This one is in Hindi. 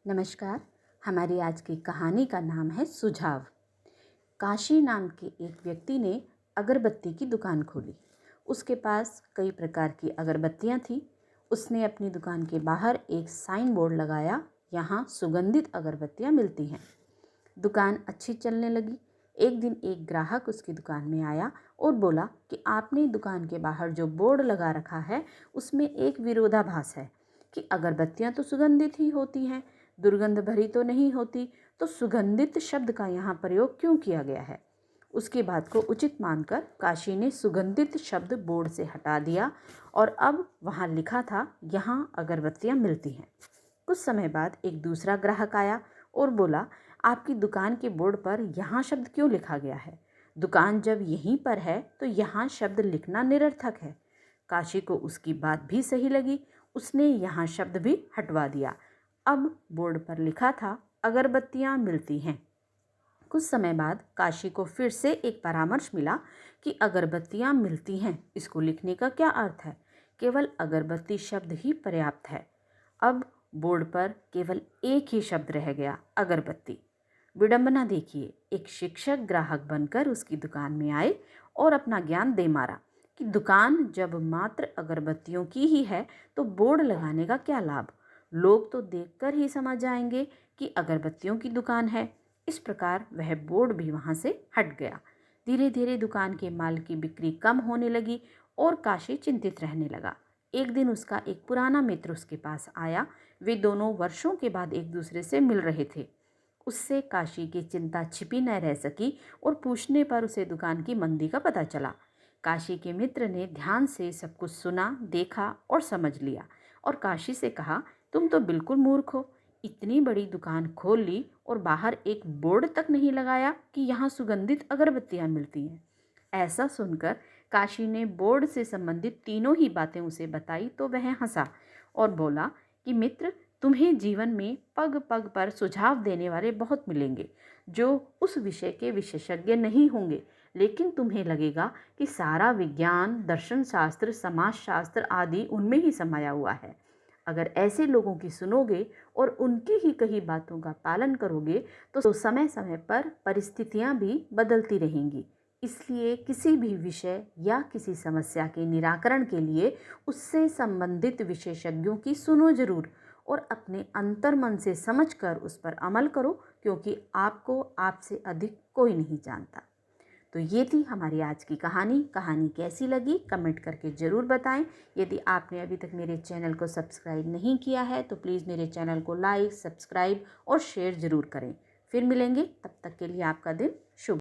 नमस्कार। हमारी आज की कहानी का नाम है सुझाव। काशी नाम के एक व्यक्ति ने अगरबत्ती की दुकान खोली। उसके पास कई प्रकार की अगरबत्तियां थी। उसने अपनी दुकान के बाहर एक साइन बोर्ड लगाया, यहाँ सुगंधित अगरबत्तियां मिलती हैं। दुकान अच्छी चलने लगी। एक दिन एक ग्राहक उसकी दुकान में आया और बोला कि आपने दुकान के बाहर जो बोर्ड लगा रखा है उसमें एक विरोधाभास है कि अगरबत्तियां तो सुगंधित ही होती हैं, दुर्गंध भरी तो नहीं होती, तो सुगंधित शब्द का यहाँ प्रयोग क्यों किया गया है। उसकी बात को उचित मानकर काशी ने सुगंधित शब्द बोर्ड से हटा दिया और अब वहाँ लिखा था, यहाँ अगरबत्तियाँ मिलती हैं। कुछ समय बाद एक दूसरा ग्राहक आया और बोला, आपकी दुकान के बोर्ड पर यहाँ शब्द क्यों लिखा गया है? दुकान जब यहीं पर है तो यहाँ शब्द लिखना निरर्थक है। काशी को उसकी बात भी सही लगी। उसने यहाँ शब्द भी हटवा दिया। अब बोर्ड पर लिखा था, अगरबत्तियाँ मिलती हैं। कुछ समय बाद काशी को फिर से एक परामर्श मिला कि अगरबत्तियाँ मिलती हैं, इसको लिखने का क्या अर्थ है? केवल अगरबत्ती शब्द ही पर्याप्त है। अब बोर्ड पर केवल एक ही शब्द रह गया, अगरबत्ती। विडंबना देखिए, एक शिक्षक ग्राहक बनकर उसकी दुकान में आए और अपना ज्ञान दे मारा कि दुकान जब मात्र अगरबत्तियों की ही है तो बोर्ड लगाने का क्या लाभ। लोग तो देखकर ही समझ जाएंगे कि अगरबत्तियों की दुकान है। इस प्रकार वह बोर्ड भी वहाँ से हट गया। धीरे धीरे दुकान के माल की बिक्री कम होने लगी और काशी चिंतित रहने लगा। एक दिन उसका एक पुराना मित्र उसके पास आया। वे दोनों वर्षों के बाद एक दूसरे से मिल रहे थे। उससे काशी की चिंता छिपी न रह सकी और पूछने पर उसे दुकान की मंदी का पता चला। काशी के मित्र ने ध्यान से सब कुछ सुना, देखा और समझ लिया और काशी से कहा, तुम तो बिल्कुल मूर्ख हो। इतनी बड़ी दुकान खोल ली और बाहर एक बोर्ड तक नहीं लगाया कि यहाँ सुगंधित अगरबत्तियाँ मिलती हैं। ऐसा सुनकर काशी ने बोर्ड से संबंधित तीनों ही बातें उसे बताई तो वह हंसा और बोला कि मित्र, तुम्हें जीवन में पग पग पर सुझाव देने वाले बहुत मिलेंगे जो उस विषय के विशेषज्ञ नहीं होंगे, लेकिन तुम्हें लगेगा कि सारा विज्ञान, दर्शन शास्त्र, समाज शास्त्र आदि उनमें ही समाया हुआ है। अगर ऐसे लोगों की सुनोगे और उनकी ही कही बातों का पालन करोगे तो समय समय पर परिस्थितियां भी बदलती रहेंगी। इसलिए किसी भी विषय या किसी समस्या के निराकरण के लिए उससे संबंधित विशेषज्ञों की सुनो जरूर और अपने अंतर्मन से समझकर उस पर अमल करो, क्योंकि आपको आपसे अधिक कोई नहीं जानता। तो ये थी हमारी आज की कहानी। कहानी कैसी लगी कमेंट करके ज़रूर बताएं। यदि आपने अभी तक मेरे चैनल को सब्सक्राइब नहीं किया है तो प्लीज़ मेरे चैनल को लाइक, सब्सक्राइब और शेयर ज़रूर करें। फिर मिलेंगे, तब तक के लिए आपका दिन शुभ।